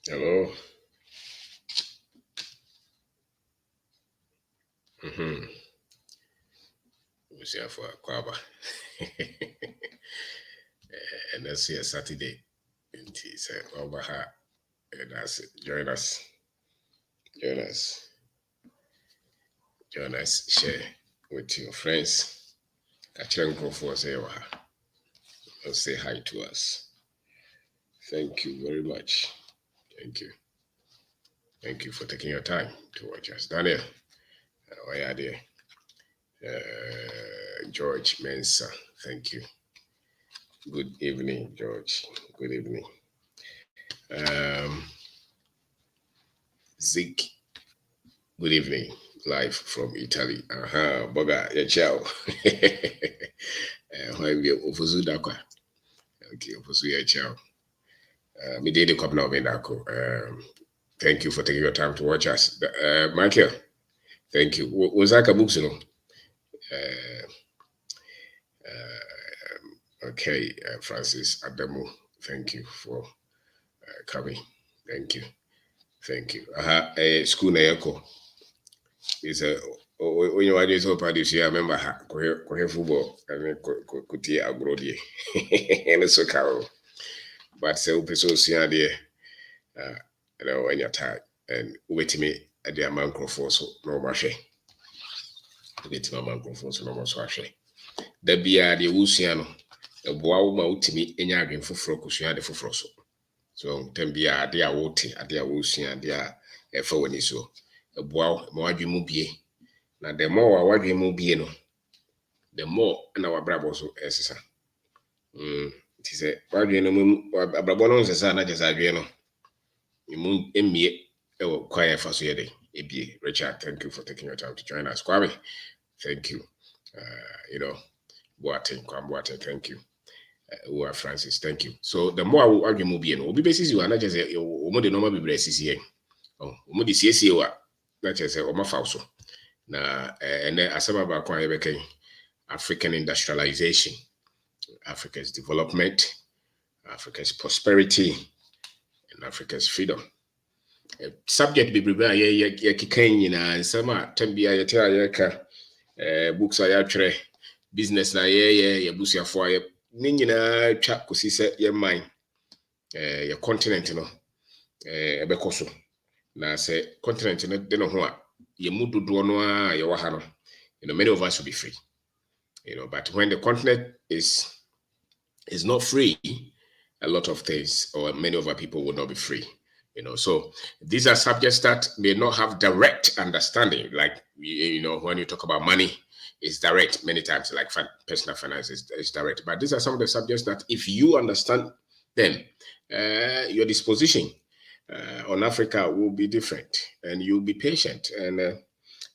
Hello. Mm-hmm. We see for Kwaba. And that's here Saturday. And he said, over her. And that's it. Join us. Join us. Join us. Share with your friends. Catch Uncle for say, say hi to us. Thank you very much. Thank you. Thank you for taking your time to watch us. Daniel, why are there? George Mensa, thank you. Good evening, George. Good evening. Zeke, good evening. Live from Italy. Boga, yeah, ciao. Okay, Ofusu, yeah, ciao. Me did the couple of OBENG DARKO. Thank you for taking your time to watch us. Michael, thank you. Was that a book, you know? Okay, Francis Adamo, thank you for coming. Thank you. Thank you. School na yako. It's a when you are so proud this year, I remember kohe football. I mean kuti agrodi. And it's so caro. But say so see there. You know when you're tired and wait me at the microphone so no more share. Wait my microphone so no more share. The beer the usiano. The boa ma utimi enya adwen foforo kosua de foforo so. So tembia ade a wote ade a wosua ade a efa wani so. Boa ma wadwe mu bie. Na the more wadwe mu bie no, the more na wabrabo so esesa. Ti se wadwe no mu abrabo no nsesa na jesa adwe no. Imu emie ewo kwaya fa so yede ebie. Richard, thank you for taking your time to join us. Kwame, thank you. You know, Boate, thank you. Francis, thank you. So the more I argue more no, be basis you are not just a the normal be blesses here. Oh, the CSA wa not just a so. Na and then asaba ba African industrialization, Africa's development, Africa's prosperity, and Africa's freedom. Subject be prepare ye kikain na nsama tambia ye tell ye books are business na ye busiafo aye ni nyina twa kosi se ye man ye continent no ebekoso na se continent no de no ho a ye mudodo no a ye wa ha no, you know, many of us will be free, you know, but when the continent is not free, a lot of things or many of our people will not be free, you know. So these are subjects that may not have direct understanding, like, you know, when you talk about money, it's direct many times, like personal finance is direct. But these are some of the subjects that if you understand them, your disposition on Africa will be different, and you'll be patient, and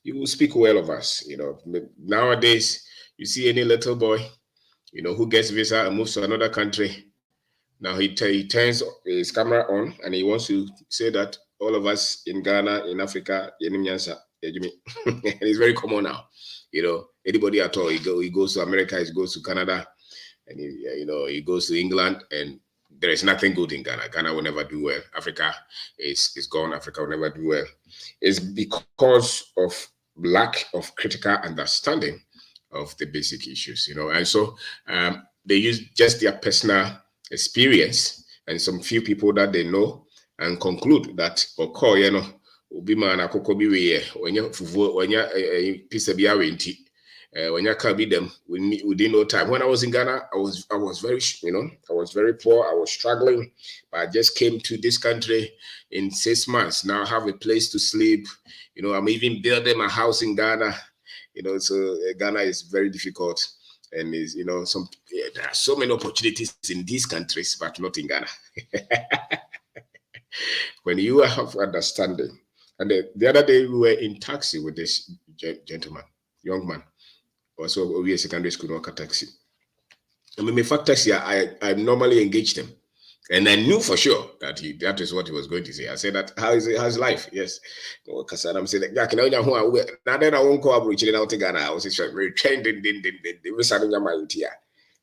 you will speak well of us. You know, nowadays, you see any little boy, you know, who gets visa and moves to another country. Now he turns his camera on and he wants to say that all of us in Ghana, in Africa, it's very common now. You know, anybody at all, he goes to America, he goes to Canada, and he goes to England, and there is nothing good in Ghana. Ghana will never do well. Africa is gone. Africa will never do well. It's because of lack of critical understanding of the basic issues, you know. And so they use just their personal experience and some few people that they know and conclude that you know, obi man akoko bi we onya fufuo onya pizza bi awenti onya ka bi dem within no time. When I was in Ghana, I was very, you know, I was very poor, I was struggling, but I just came to this country in 6 months. Now I have a place to sleep, you know. I'm even building my house in Ghana, you know. So Ghana is very difficult, and is, you know, there are so many opportunities in these countries, but not in Ghana. When you have understanding. And the other day we were in taxi with this gentleman, young man, also we secondary school worker taxi. I mean, in fact, taxi, I normally engaged him, and I knew for sure that that is what he was going to say. I said that how's life? Yes, because I'm saying that can now then I won't go abroad. Now to Ghana, I was very trained in the Saturday my idea.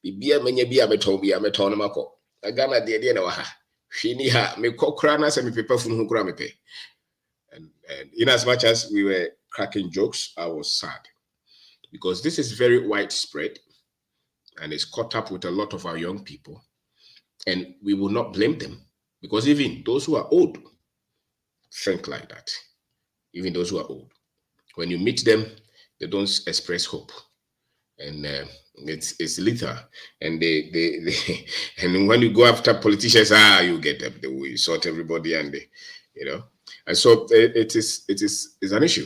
Be a many be a meton be a metonamaco. A Ghana the idea no ha. Shini ha me kokrana se me paper fun hukura me pay. And in as much as we were cracking jokes, I was sad because this is very widespread and it's caught up with a lot of our young people. And we will not blame them because even those who are old think like that. Even those who are old, when you meet them, they don't express hope, and it's lethal. And they and when you go after politicians, you get them. They will sort everybody, and and so it's an issue.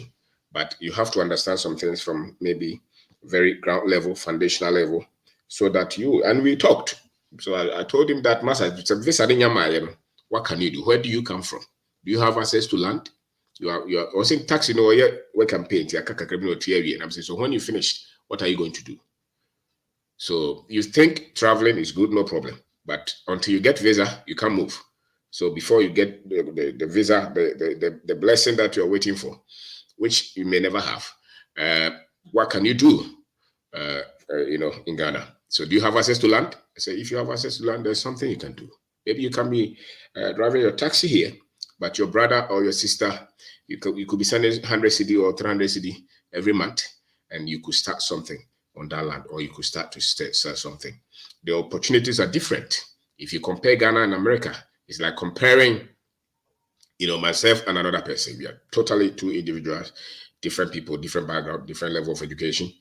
But you have to understand some things from maybe very ground level, foundational level, so that we talked. So I told him that, Master, what can you do? Where do you come from? Do you have access to land? You are also in tax, we can paint. And I'm saying, so when you finish, what are you going to do? So you think traveling is good, no problem. But until you get visa, you can't move. So before you get the visa, the blessing that you're waiting for, which you may never have, what can you do, in Ghana? So do you have access to land? I say, if you have access to land, there's something you can do. Maybe you can be driving your taxi here, but your brother or your sister, you could be sending 100 cedi or 300 cedi every month, and you could start something on that land, or you could start to sell something. The opportunities are different. If you compare Ghana and America, it's like comparing, myself and another person. We are totally two individuals, different people, different background, different level of education,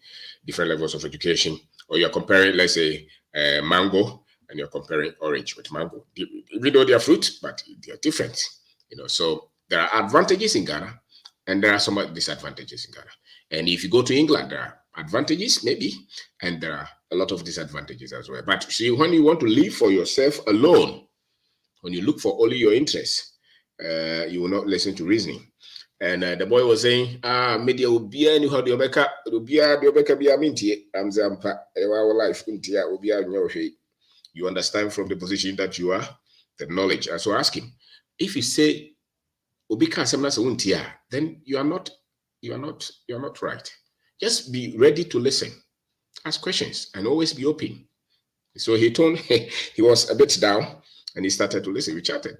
different levels of education. Or you're comparing, let's say, mango, and you're comparing orange with mango. Even though they are fruit, but they are different. So there are advantages in Ghana, and there are some disadvantages in Ghana. And if you go to England, there are advantages, maybe, and there are a lot of disadvantages as well. But see, when you want to live for yourself alone, when you look for only your interests, you will not listen to reasoning. And the boy was saying, media will be any how the Obeka be a minty, Zampa, our life, will be a new way. You understand from the position that you are, the knowledge. And so ask him, if you say Obika Semnas Untia, then you are not right. Just be ready to listen, ask questions, and always be open. So he was a bit down, and he started to listen. We chatted,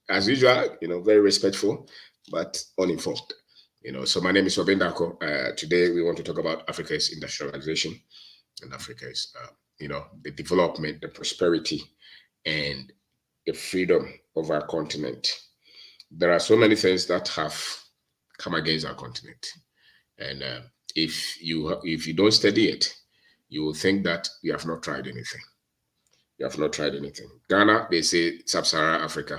as usual, very respectful, but uninformed. So my name is OBENG DARKO. Today we want to talk about Africa's industrialization and Africa's, the development, the prosperity, and the freedom of our continent. There are so many things that have come against our continent, and if you don't study it, you will think that you have not tried anything. You have not tried anything. Ghana, they say Sub-Saharan Africa,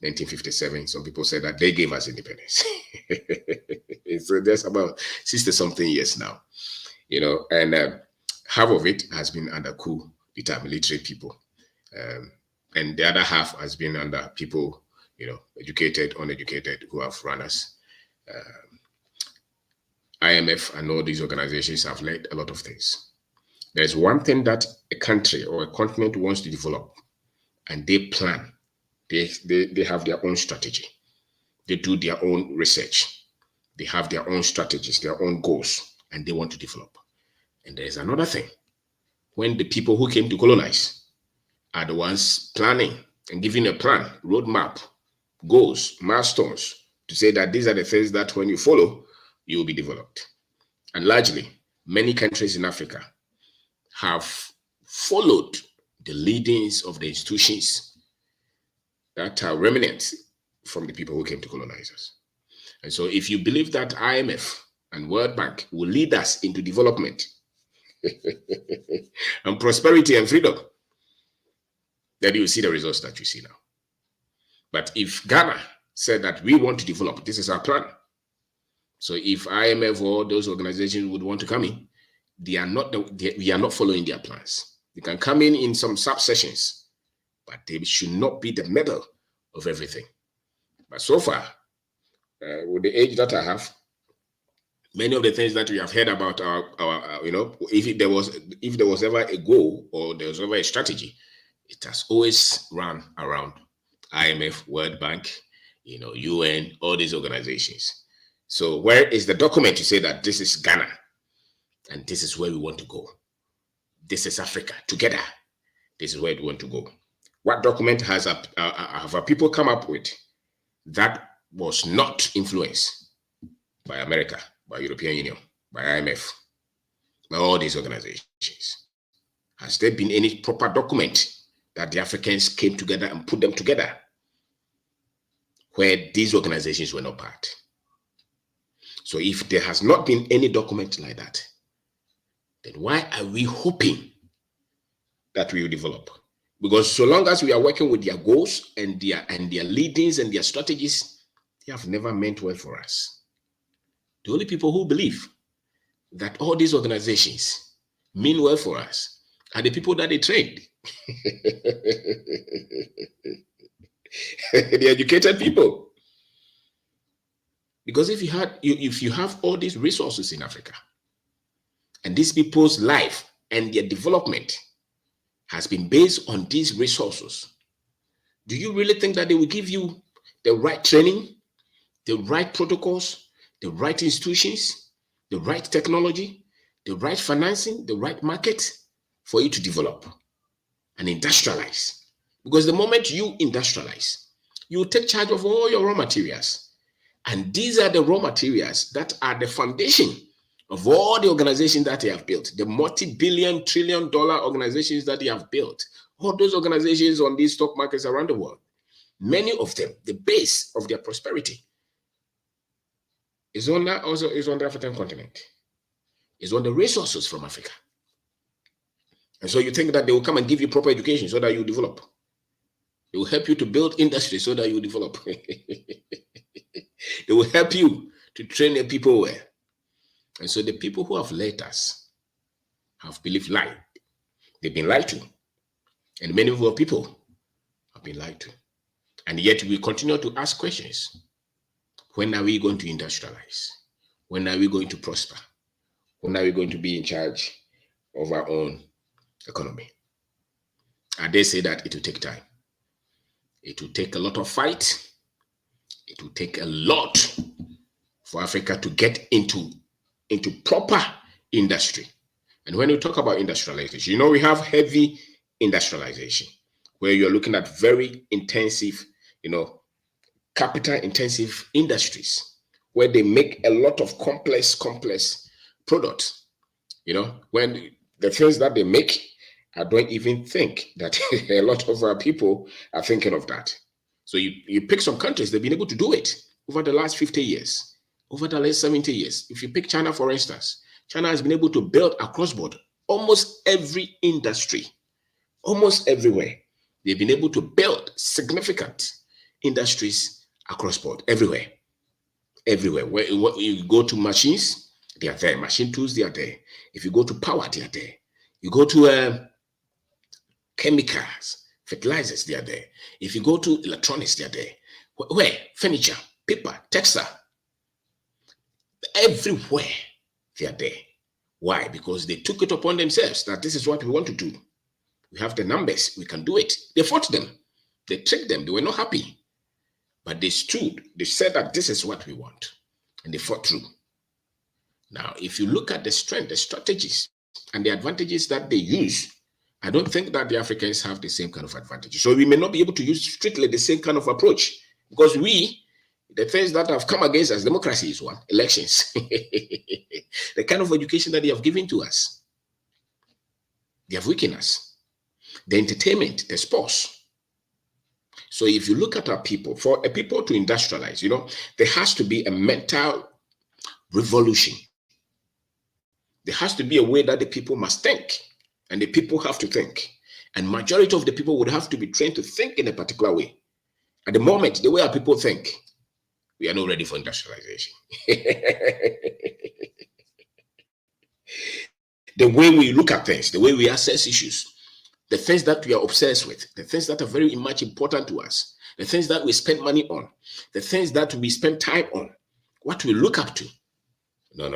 1957. Some people say that they gave us independence. So that's about 60-something years now, and half of it has been under coup d'etat, military people, and the other half has been under people, educated, uneducated, who have run us. IMF and all these organizations have led a lot of things. There's one thing that a country or a continent wants to develop, and they plan. They have their own strategy. They do their own research. They have their own strategies, their own goals, and they want to develop. And there's another thing. When the people who came to colonize are the ones planning and giving a plan, roadmap, goals, milestones, to say that these are the things that when you follow, you will be developed. And largely, many countries in Africa have followed the leadings of the institutions that are remnants from the people who came to colonize us. And so if you believe that IMF and World Bank will lead us into development and prosperity and freedom, then you will see the results that you see now. But if Ghana said that we want to develop, this is our plan. So if IMF or those organizations would want to come in, we are not following their plans. They can come in some sub-sessions, but they should not be the middle of everything. But so far, with the age that I have, many of the things that we have heard about our if there was ever a goal or there was ever a strategy, it has always run around IMF, World Bank, UN, all these organizations. So where is the document to say that this is Ghana and this is where we want to go? This is Africa together. This is where we want to go. What document have our people come up with that was not influenced by America, by European Union, by IMF, by all these organizations? Has there been any proper document that the Africans came together and put them together where these organizations were not part? So if there has not been any document like that, then why are we hoping that we will develop? Because so long as we are working with their goals and their leadings and their strategies, they have never meant well for us. The only people who believe that all these organizations mean well for us are the people that they trained. The educated people. Because if you have all these resources in Africa, and these people's life and their development has been based on these resources, do you really think that they will give you the right training, the right protocols, the right institutions, the right technology, the right financing, the right market for you to develop and industrialize? Because the moment you industrialize, you take charge of all your raw materials. And these are the raw materials that are the foundation of all the organizations that they have built, the multi-billion, trillion-dollar organizations that they have built, all those organizations on these stock markets around the world. Many of them, the base of their prosperity is on the African continent, is on the resources from Africa. And so you think that they will come and give you proper education so that you develop. They will help you to build industry so that you develop. They will help you to train your people well. And so the people who have led us have believed lied. They've been lied to. And many of our people have been lied to. And yet we continue to ask questions. When are we going to industrialize? When are we going to prosper? When are we going to be in charge of our own economy? And they say that it will take time. It will take a lot of fight. It will take a lot for Africa to get into proper industry. And when you talk about industrialization, we have heavy industrialization where you're looking at very intensive, capital intensive industries where they make a lot of complex products. When the things that they make, I don't even think that a lot of our people are thinking of that. So you pick some countries, they've been able to do it over the last 50 years, over the last 70 years. If you pick China, for instance, China has been able to build across board almost every industry, almost everywhere. They've been able to build significant industries across board, everywhere. Where you go to machines, they are there. Machine tools, they are there. If you go to power, they are there. You go to chemicals, fertilizers, they are there. If you go to electronics, they are there. Where? Furniture, paper, textile. Everywhere they are there. Why? Because they took it upon themselves that this is what we want to do. We have the numbers, we can do it. They fought them. They tricked them. They were not happy. But they stood. They said that this is what we want. And they fought through. Now, if you look at the strength, the strategies, and the advantages that they use, I don't think that the Africans have the same kind of advantages. So we may not be able to use strictly the same kind of approach because the things that have come against us, democracy is one, elections, the kind of education that they have given to us, they have weakened us, the entertainment, the sports. So if you look at our people, for a people to industrialize, there has to be a mental revolution. There has to be a way that the people must think, and the people have to think. And majority of the people would have to be trained to think in a particular way. At the moment, the way our people think, we are not ready for industrialization. The way we look at things, the way we assess issues, the things that we are obsessed with, the things that are very much important to us, the things that we spend money on, the things that we spend time on, what we look up to. No.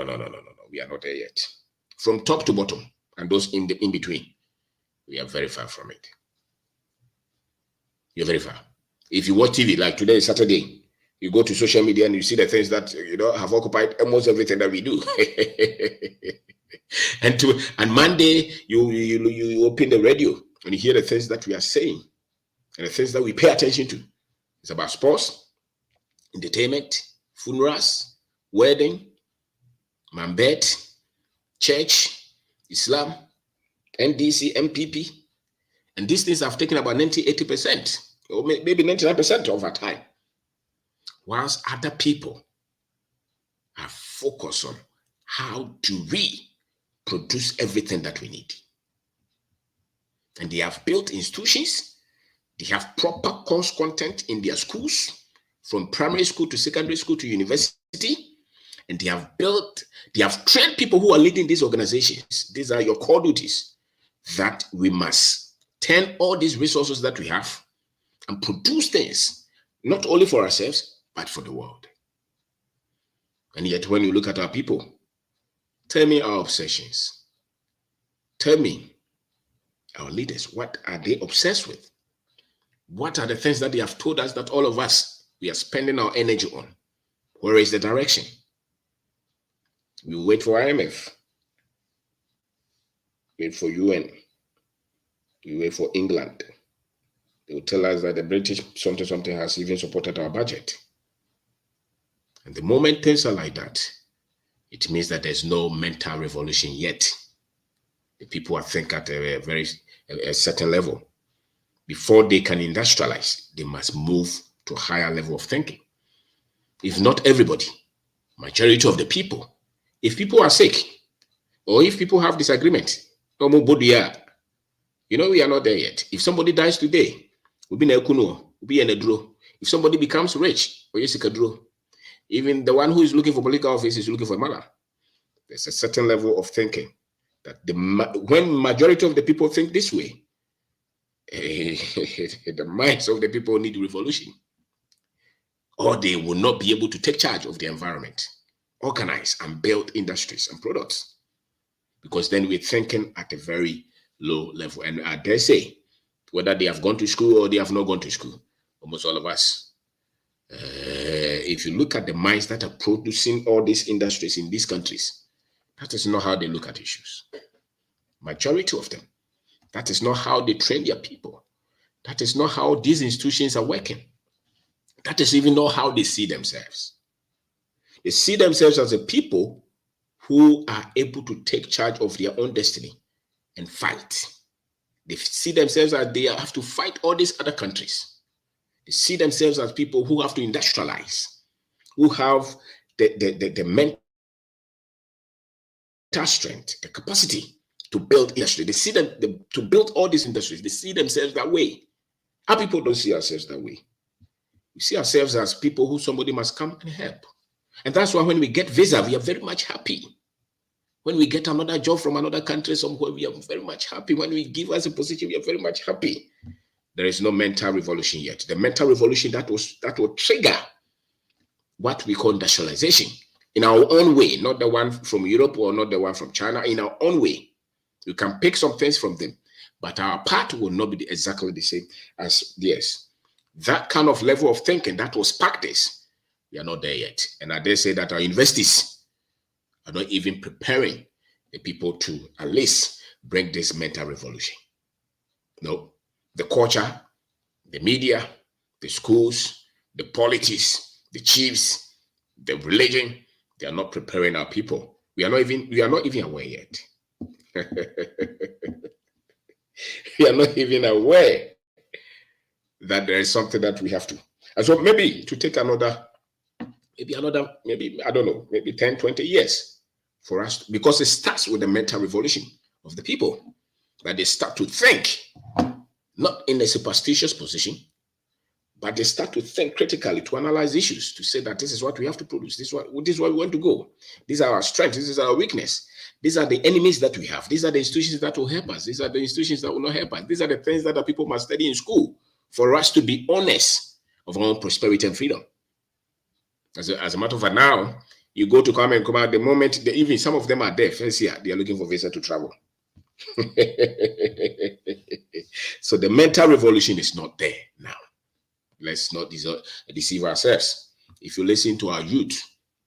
We are not there yet. From top to bottom, and those in between, we are very far from it. You're very far. If you watch TV, like today is Saturday, you go to social media and you see the things that have occupied almost everything that we do. and Monday, you open the radio and you hear the things that we are saying. And the things that we pay attention to is about sports, entertainment, funerals, wedding, mambet, church, Islam, NDC, MPP. And these things have taken about 80%, or maybe 99% of our time. Whilst other people are focused on how do we produce everything that we need. And they have built institutions, they have proper course content in their schools, from primary school to secondary school to university, and they have trained people who are leading these organizations. These are your core duties, that we must turn all these resources that we have and produce things, not only for ourselves, but for the world. And yet, when you look at our people, tell me our obsessions. Tell me our leaders, what are they obsessed with? What are the things that they have told us that all of us, we are spending our energy on? Where is the direction? We wait for IMF, wait for UN, we wait for England. They will tell us that the British something has even supported our budget. And the moment things are like that, it means that there's no mental revolution yet. The people are thinking at a certain level. Before they can industrialize, they must move to a higher level of thinking. If not everybody, majority of the people, if people are sick, or if people have disagreement, we are not there yet. If somebody dies today, we'll be in a draw. If somebody becomes rich, even the one who is looking for political office is looking for a mala. There's a certain level of thinking that when majority of the people think this way, the minds of the people need revolution, or they will not be able to take charge of the environment, organize and build industries and products, because then we're thinking at a very low level. And I dare say, whether they have gone to school or they have not gone to school, almost all of us, if you look at the minds that are producing all these industries in these countries, that is not how they look at issues. Majority of them, that is not how they train their people. That is not how these institutions are working. That is even not how they see themselves. They see themselves as a people who are able to take charge of their own destiny and fight. They see themselves as they have to fight all these other countries. They see themselves as people who have to industrialize, who have the mental strength, the capacity to build industry. They see them to build all these industries. They see themselves that way. Our people don't see ourselves that way. We see ourselves as people who somebody must come and help. And that's why when we get visa, we are very much happy. When we get another job from another country somewhere, we are very much happy. When we give us a position, we are very much happy. There is no mental revolution yet. The mental revolution that will trigger what we call industrialization in our own way, not the one from Europe or not the one from China, in our own way. You can pick some things from them, but our part will not be exactly the same as theirs. That kind of level of thinking that will spark this, we are not there yet. And I dare say that our investors are not even preparing the people to at least bring this mental revolution. No. The culture, the media, the schools, the politics, the chiefs, the religion, they are not preparing our people. We are not even aware yet. We are not even aware that there is something that we have to. And so maybe to take another, maybe, I don't know, maybe 10, 20 years for us, because it starts with the mental revolution of the people, that they start to think, not in a superstitious position, but they start to think critically, to analyze issues, to say that this is what we have to produce, this is where we want to go, these are our strengths, this is our weakness, these are the enemies that we have, these are the institutions that will help us, these are the institutions that will not help us, these are the things that the people must study in school for us to be honest of our own prosperity and freedom. As a matter of fact, now, you go to come out, the moment, even some of them are deaf, they are looking for visa to travel. So the mental revolution is not there now. Let's not deceive ourselves. If you listen to our youth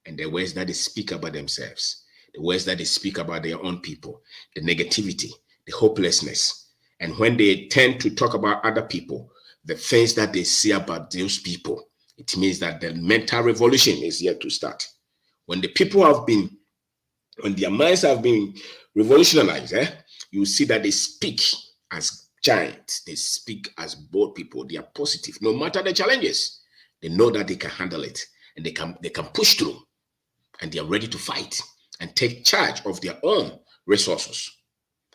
and the words that they speak about themselves, the words that they speak about their own people, the negativity, the hopelessness, and when they tend to talk about other people, the things that they see about those people, it means that the mental revolution is yet to start. When the people when their minds have been revolutionized, you see that they speak as giants, they speak as bold people, they are positive. No matter the challenges, they know that they can handle it and they can push through, and they are ready to fight and take charge of their own resources.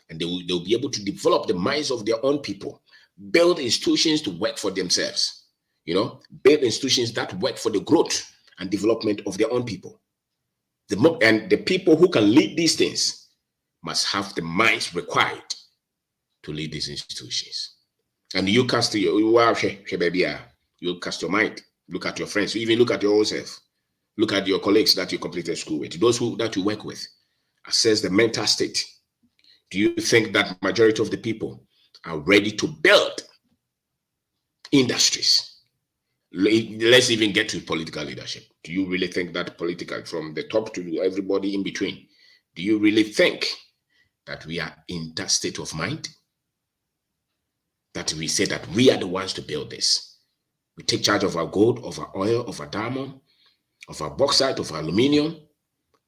And they'll be able to develop the minds of their own people, build institutions to work for themselves, build institutions that work for the growth and development of their own people. And the people who can lead these things must have the minds required to lead these institutions. And you cast your mind, look at your friends, you even look at your own self, look at your colleagues that you completed school with, those that you work with. Assess the mental state. Do you think that majority of the people are ready to build industries? Let's even get to political leadership. Do you really think that political, from the top to everybody in between, do you really think that we are in that state of mind? That we say that we are the ones to build this. We take charge of our gold, of our oil, of our diamond, of our bauxite, of our aluminium,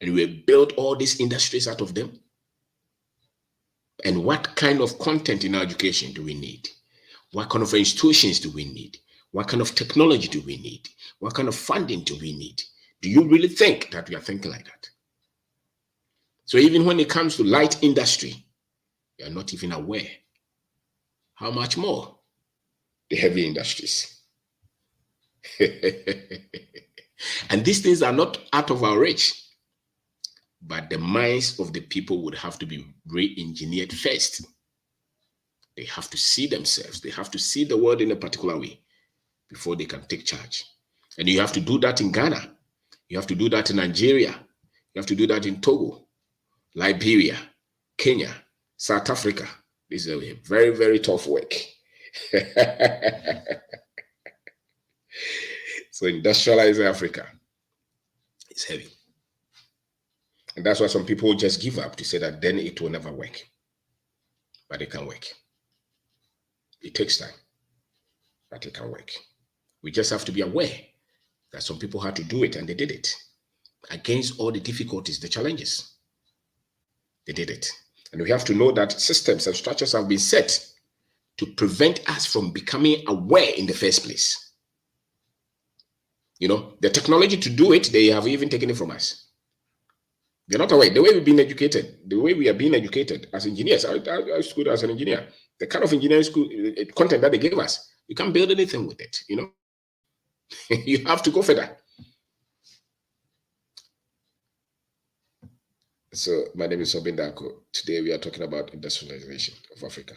and we build all these industries out of them. And what kind of content in our education do we need? What kind of institutions do we need? What kind of technology do we need? What kind of funding do we need? Do you really think that we are thinking like that? So even when it comes to light industry, we are not even aware how much more the heavy industries. And these things are not out of our reach, but the minds of the people would have to be re-engineered first. They have to see themselves. They have to see the world in a particular way before they can take charge. And you have to do that in Ghana. You have to do that in Nigeria. You have to do that in Togo, Liberia, Kenya, South Africa. This is a very, very tough work. So industrializing Africa is heavy. And that's why some people just give up to say that then it will never work. But it can work. It takes time, but it can work. We just have to be aware that some people had to do it, and they did it. Against all the difficulties, the challenges, they did it. And we have to know that systems and structures have been set to prevent us from becoming aware in the first place. The technology to do it, they have even taken it from us. They're not aware. The way we've been educated, the way we are being educated as engineers, I schooled as an engineer, the kind of engineering school content that they gave us, you can't build anything with it, You have to go for that. So my name is OBENG DARKO. Today we are talking about industrialization of Africa.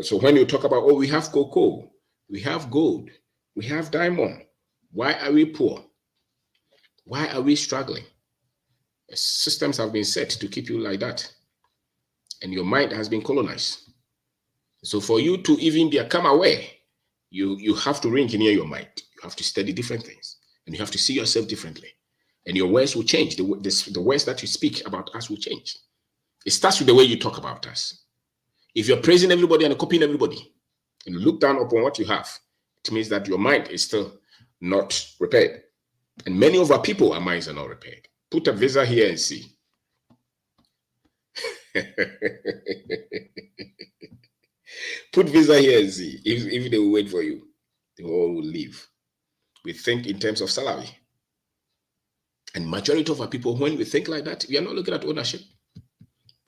So when you talk about, we have cocoa, we have gold, we have diamond, why are we poor? Why are we struggling? Systems have been set to keep you like that. And your mind has been colonized. So for you to even become aware, you have to re-engineer your mind. You have to study different things. And you have to see yourself differently. And your words will change. The words that you speak about us will change. It starts with the way you talk about us. If you're praising everybody and copying everybody, and you look down upon what you have, it means that your mind is still not repaired. And many of our people, our minds are not repaired. Put a visa here and see. Put visa here and see. If they will wait for you, they all will leave. We think in terms of salary. And majority of our people, when we think like that, we are not looking at ownership.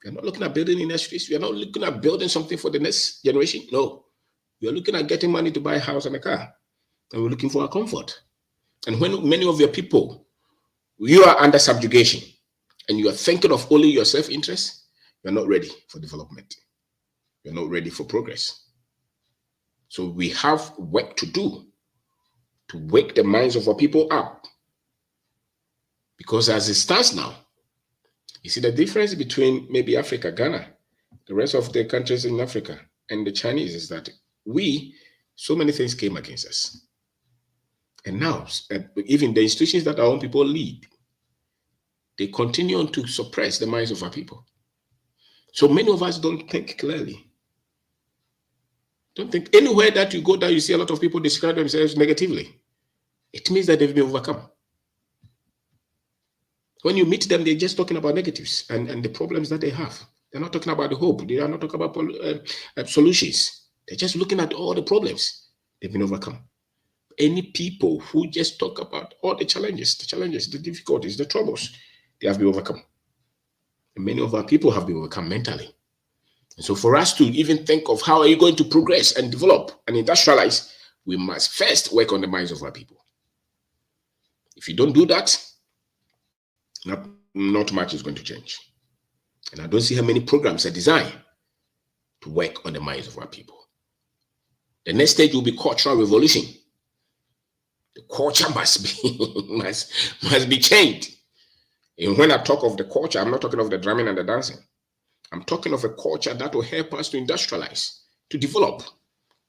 We are not looking at building industries. We are not looking at building something for the next generation. No. We are looking at getting money to buy a house and a car. And we're looking for a comfort. And when many of your people, you are under subjugation and you are thinking of only your self-interest, you're not ready for development. You're not ready for progress. So we have work to do to wake the minds of our people up. Because as it stands now, you see the difference between maybe Africa, Ghana, the rest of the countries in Africa, and the Chinese is that so many things came against us. And now, even the institutions that our own people lead, they continue on to suppress the minds of our people. So many of us don't think clearly. Don't think anywhere that you go that you see a lot of people describe themselves negatively. It means that they've been overcome. When you meet them, they're just talking about negatives and the problems that they have. They're not talking about the hope. They are not talking about solutions. They're just looking at all the problems. They've been overcome. Any people who just talk about all the challenges, the difficulties, the troubles, they have been overcome. And many of our people have been overcome mentally. And so for us to even think of how are you going to progress and develop and industrialize, we must first work on the minds of our people. If you don't do that, not much is going to change. And I don't see how many programs are designed to work on the minds of our people. The next stage will be cultural revolution. The culture must be changed. And when I talk of the culture, I'm not talking of the drumming and the dancing. I'm talking of a culture that will help us to industrialize, to develop.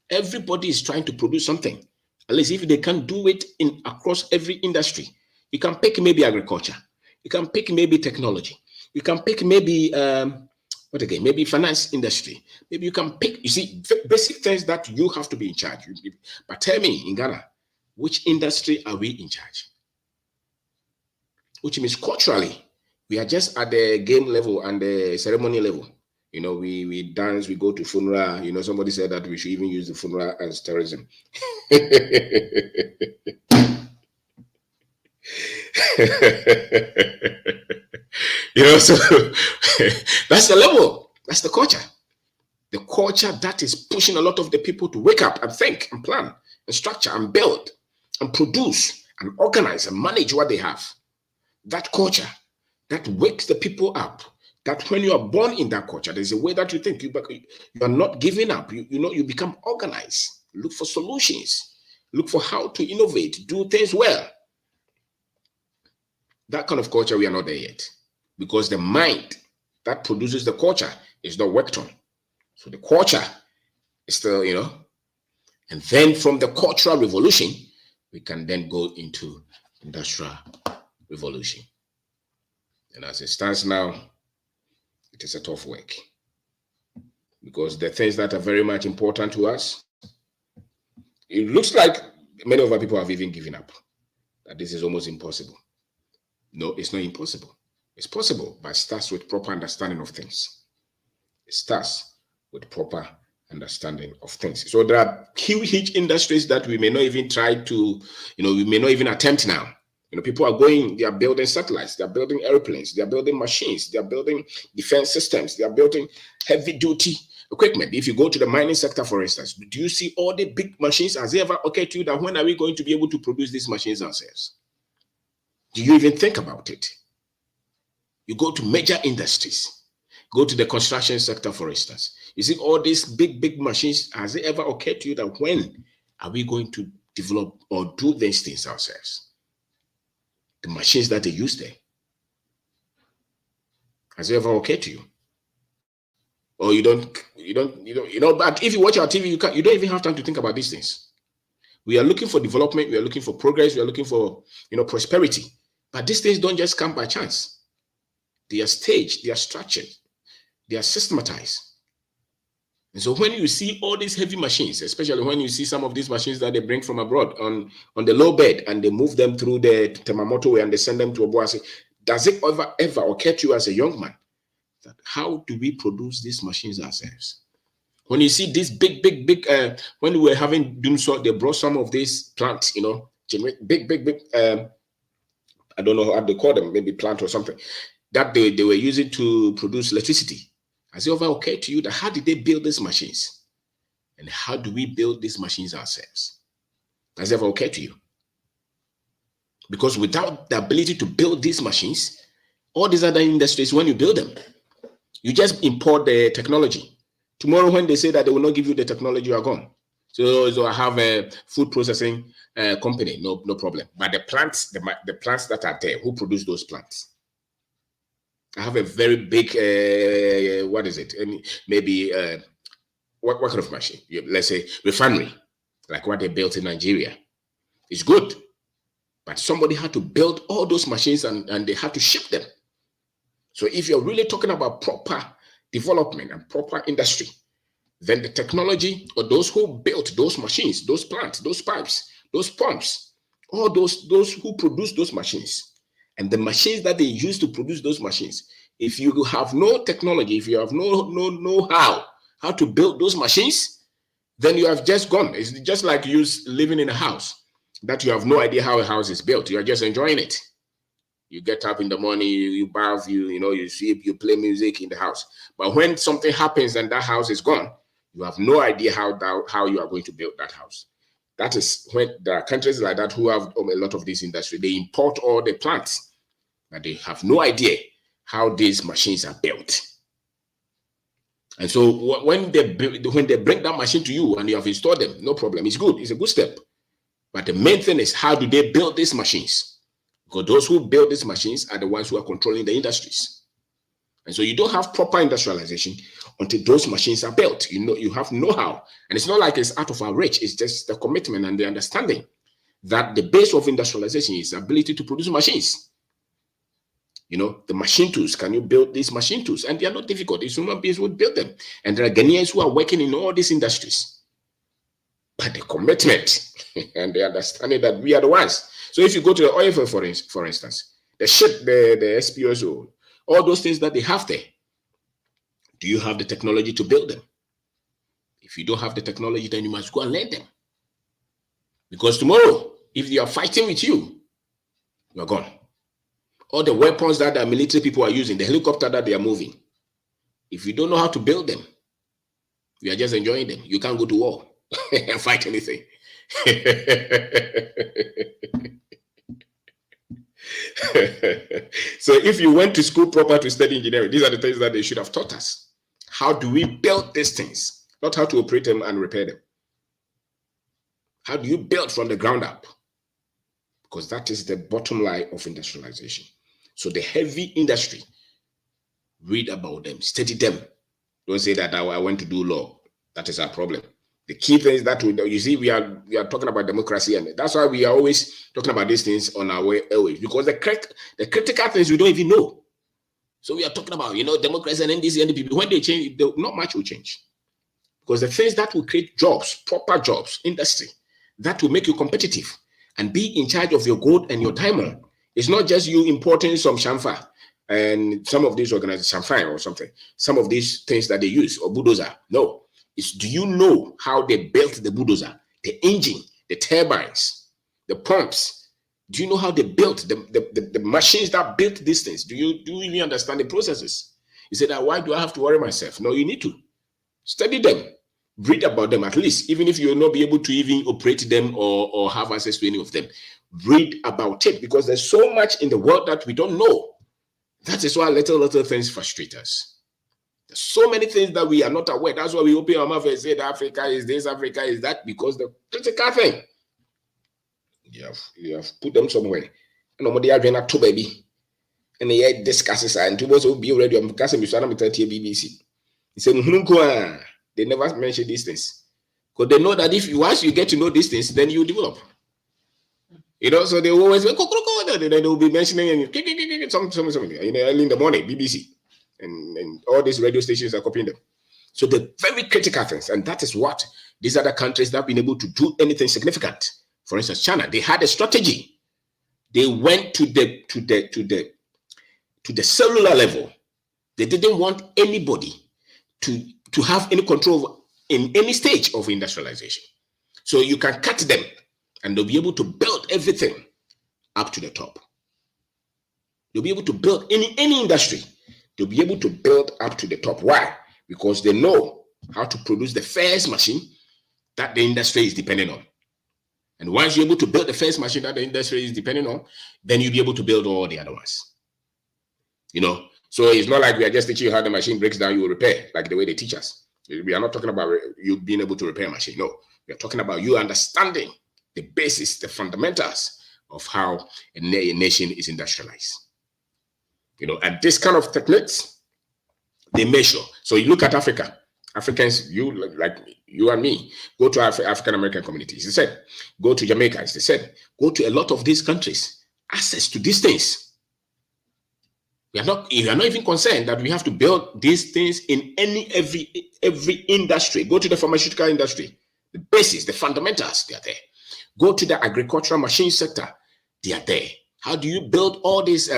Everybody is trying to produce something. At least if they can do it across every industry. You can pick maybe agriculture. You can pick maybe technology. You can pick maybe maybe finance industry. Maybe you can pick, you see, basic things that you have to be in charge. But tell me, in Ghana, which industry are we in charge? Which means culturally, we are just at the game level and the ceremony level. You know, we dance, we go to funeral. You know, somebody said that we should even use the funeral as tourism. You know, so that's the level. That's the culture. The culture that is pushing a lot of the people to wake up and think and plan and structure and build and produce and organize and manage what they have. That culture that wakes the people up. That when you are born in that culture, there's a way that you think. You are not giving up. You become organized. Look for solutions. Look for how to innovate, do things well. That kind of culture, we are not there yet. Because the mind that produces the culture is not worked on. So the culture is still, and then from the cultural revolution, we can then go into industrial revolution. And as it stands now, it is a tough work. Because the things that are very much important to us, it looks like many of our people have even given up. That this is almost impossible. No, it's not impossible. It's possible, but it starts with proper understanding of things. It starts with proper understanding of things. So there are huge industries that we may not even try to, we may not even attempt now. People are going, they are building satellites, they are building airplanes, they are building machines, they are building defense systems, they are building heavy duty equipment. If you go to the mining sector, for instance, do you see all the big machines? Has it ever occurred to you that when are we going to be able to produce these machines ourselves? Do you even think about it? You go to major industries, go to the construction sector, for instance. You see all these big machines. Has it ever occurred to you that when are we going to develop or do these things ourselves? The machines that they use there. Has it ever occurred to you? Or you don't, but if you watch our TV, you don't even have time to think about these things. We are looking for development, we are looking for progress, we are looking for, prosperity. But these things don't just come by chance. They are staged, they are structured, they are systematized. And so when you see all these heavy machines, especially when you see some of these machines that they bring from abroad on the low bed and they move them through the Temamoto and they send them to Obuasi, does it ever occur to you as a young man that how do we produce these machines ourselves? When you see this big, when we were having Doomsor, they brought some of these plants, big, I don't know how they call them, maybe plant or something, that they were using to produce electricity. Has it ever occurred to you that how did they build these machines? And how do we build these machines ourselves? Has it ever occurred to you? Because without the ability to build these machines, all these other industries, when you build them, you just import the technology. Tomorrow, when they say that they will not give you the technology, you are gone. So I have a food processing company, no problem. But the plants that are there, who produce those plants? I have a very big, what is it? Maybe what kind of machine? Let's say refinery, like what they built in Nigeria. It's good, but somebody had to build all those machines and they had to ship them. So if you're really talking about proper development and proper industry, then the technology or those who built those machines, those plants, those pipes, those pumps, all those who produce those machines, and the machines that they use to produce those machines, if you have no technology, if you have no know-how how to build those machines, then you have just gone. It's just like you living in a house that you have no idea how a house is built. You are just enjoying it. You get up in the morning, you bath, you sleep, you play music in the house. But when something happens and that house is gone, you have no idea how you are going to build that house. That is when there are countries like that who have a lot of this industry. They import all the plants, but they have no idea how these machines are built. And so when they bring that machine to you and you have installed them, no problem. It's good. It's a good step. But the main thing is, how do they build these machines? Because those who build these machines are the ones who are controlling the industries. And so you don't have proper industrialization until those machines are built. You have know-how. And it's not like it's out of our reach. It's just the commitment and the understanding that the base of industrialization is the ability to produce machines. The machine tools. Can you build these machine tools? And they are not difficult. It's human beings who build them. And there are Ghanaians who are working in all these industries. But the commitment and the understanding that we are the ones. So if you go to the oil field, for instance, the ship, the SPSO, all those things that they have there, do you have the technology to build them? If you don't have the technology, then you must go and learn them. Because tomorrow, if they are fighting with you, you are gone. All the weapons that the military people are using, the helicopter that they are moving, if you don't know how to build them, you are just enjoying them. You can't go to war and fight anything. So if you went to school proper to study engineering, these are the things that they should have taught us. How do we build these things? Not how to operate them and repair them. How do you build from the ground up? Because that is the bottom line of industrialization. So the heavy industry, read about them, study them. Don't say that I went to do law. That is our problem. The key thing is that you see, we are talking about democracy, and that's why we are always talking about these things on our airways, because the critical things we don't even know. So we are talking about democracy and NDC and NDP. When they change, not much will change, because the things that will create jobs, proper jobs, industry, that will make you competitive and be in charge of your gold and your diamond. It's not just you importing some chamfa and some of these organizations, chamfa or something, some of these things that they use, or bulldozer. No. Is, do you know how they built the bulldozer, the engine, the turbines, the pumps? Do you know how they built the machines that built these things? Do you even understand the processes? You say that, why do I have to worry myself? No, you need to study them, read about them at least, even if you will not be able to even operate them or have access to any of them. Read about it, because there's so much in the world that we don't know. That is why little things frustrate us. There's so many things that we are not aware. That's why we open our mouth and say that Africa is this, Africa is that, because the critical thing, you have put them somewhere. And nobody are going to baby. And they discuss it, and to also be already on because we started with BBC. He said, they never mention these things. Because they know that once you get to know these things, then you develop. So they always then they will be mentioning something, early in the morning, BBC. And all these radio stations are copying them. So the very critical things, and that is what these other countries that have been able to do anything significant. For instance, China, they had a strategy. They went to the cellular level. They didn't want anybody to have any control in any stage of industrialization. So you can cut them, and they'll be able to build everything up to the top. They'll be able to build any industry. They'll be able to build up to the top. Why? Because they know how to produce the first machine that the industry is depending on. And once you're able to build the first machine that the industry is depending on, then you'll be able to build all the other ones. So it's not like we are just teaching you how the machine breaks down, you will repair, like the way they teach us. We are not talking about you being able to repair a machine. No, we are talking about you understanding the basis, the fundamentals of how a nation is industrialized. And this kind of techniques, they measure. So you look at Africa. Africans, like you and me, go to African American communities. They said, go to Jamaica. They said, go to a lot of these countries. Access to these things. We are not even concerned that we have to build these things in every industry. Go to the pharmaceutical industry, the basis, the fundamentals, they are there. Go to the agricultural machine sector, they are there. How do you build all these,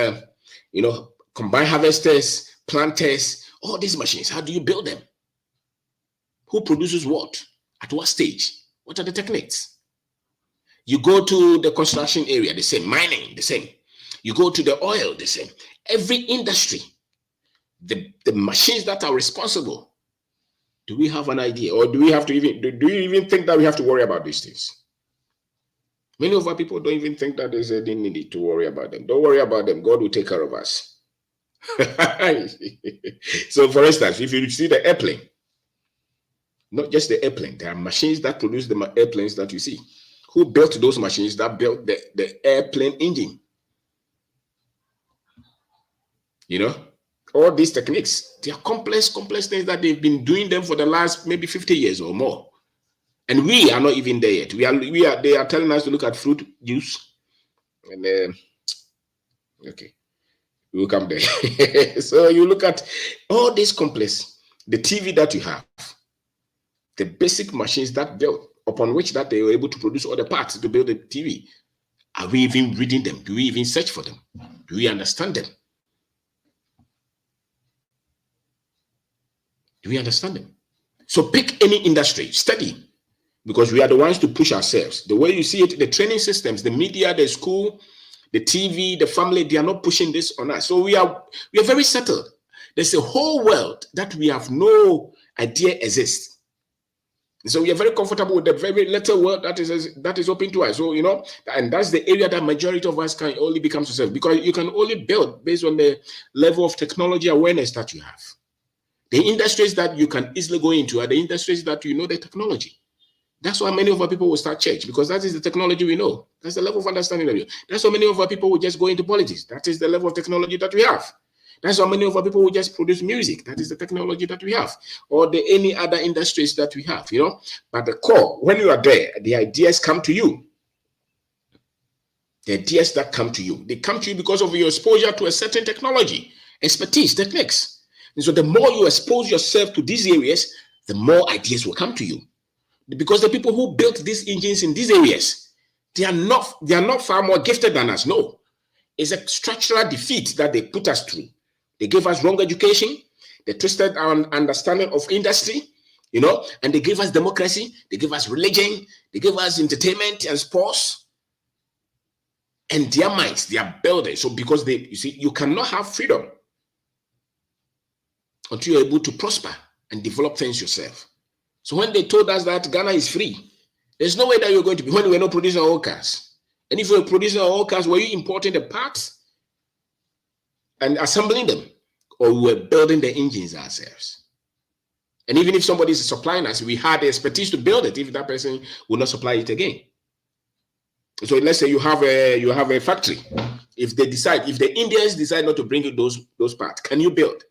combine harvesters, planters, all these machines? How do you build them? Who produces what? At what stage? What are the techniques? You go to the construction area, the same. Mining, the same. You go to the oil, the same. Every industry, the machines that are responsible. Do we have an idea? Or do we have to do you even think that we have to worry about these things? Many of our people don't even think that there's any need to worry about them. Don't worry about them. God will take care of us. So, for instance, if you see the airplane, not just the airplane, there are machines that produce the airplanes that you see. Who built those machines that built the airplane engine? All these techniques, they are complex things that they've been doing them for the last maybe 50 years or more. And we are not even there yet. They are telling us to look at fruit juice. And okay, we'll come there. So you look at all these complex, the TV that you have, the basic machines that built, upon which that they were able to produce all the parts to build the TV. Are we even reading them? Do we even search for them? Do we understand them? Do we understand them? So pick any industry, study, because we are the ones to push ourselves. The way you see it, the training systems, the media, the school, the TV, the family, they are not pushing this on us. So we are very settled. There's a whole world that we have no idea exists. So we are very comfortable with the very little world that is open to us. So, and that's the area that majority of us can only become successful, because you can only build based on the level of technology awareness that you have. The industries that you can easily go into are the industries that you know the technology. That's why many of our people will start church, because that is the technology we know. That's the level of understanding of it. That's why many of our people will just go into politics. That is the level of technology that we have. That's why many of our people will just produce music. That is the technology that we have, or any other industries that we have, But the core, when you are there, the ideas come to you. The ideas that come to you, they come to you because of your exposure to a certain technology, expertise, techniques. And so the more you expose yourself to these areas, the more ideas will come to you. Because the people who built these engines in these areas, they are not far more gifted than us. No, it's a structural defeat that they put us through. They gave us wrong education. They twisted our understanding of industry, and they gave us democracy. They gave us religion. They gave us entertainment and sports. And their minds, they are building. So because you cannot have freedom until you're able to prosper and develop things yourself. So when they told us that Ghana is free, there's no way that you're going to be, when we're not producing our own cars. And if we're producing our own cars, were you importing the parts and assembling them? Or we were building the engines ourselves? And even if somebody is supplying us, we had the expertise to build it if that person will not supply it again. So let's say you have a factory. If the Indians decide not to bring you those parts, can you build?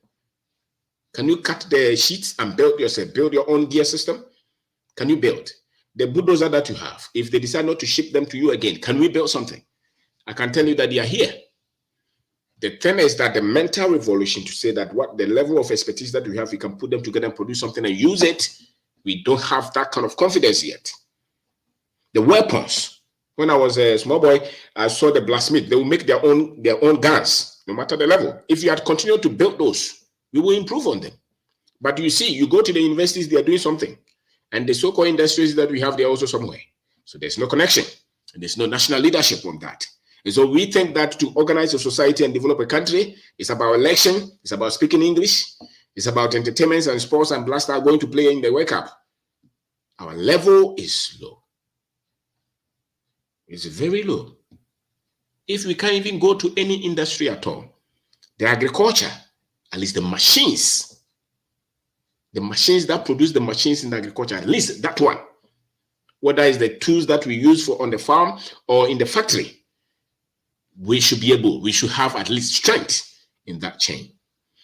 Can you cut the sheets and build yourself? Build your own gear system? Can you build? The bulldozer that you have, if they decide not to ship them to you again, can we build something? I can tell you that they are here. The thing is that the mental revolution to say that what the level of expertise that we have, we can put them together and produce something and use it, we don't have that kind of confidence yet. The weapons. When I was a small boy, I saw the blacksmith. They will make their own guns, no matter the level. If you had continued to build those, we will improve on them. But you see, you go to the universities, they are doing something. And the so-called industries that we have, they're also somewhere. So there's no connection. And there's no national leadership on that. And so we think that to organize a society and develop a country, it's about election, it's about speaking English, it's about entertainment and sports and blaster are going to play in the World Cup. Our level is low. It's very low. If we can't even go to any industry at all, the agriculture, at least the machines that produce the machines in agriculture, at least that one, whether it's the tools that we use for on the farm or in the factory, we should have at least strength in that chain.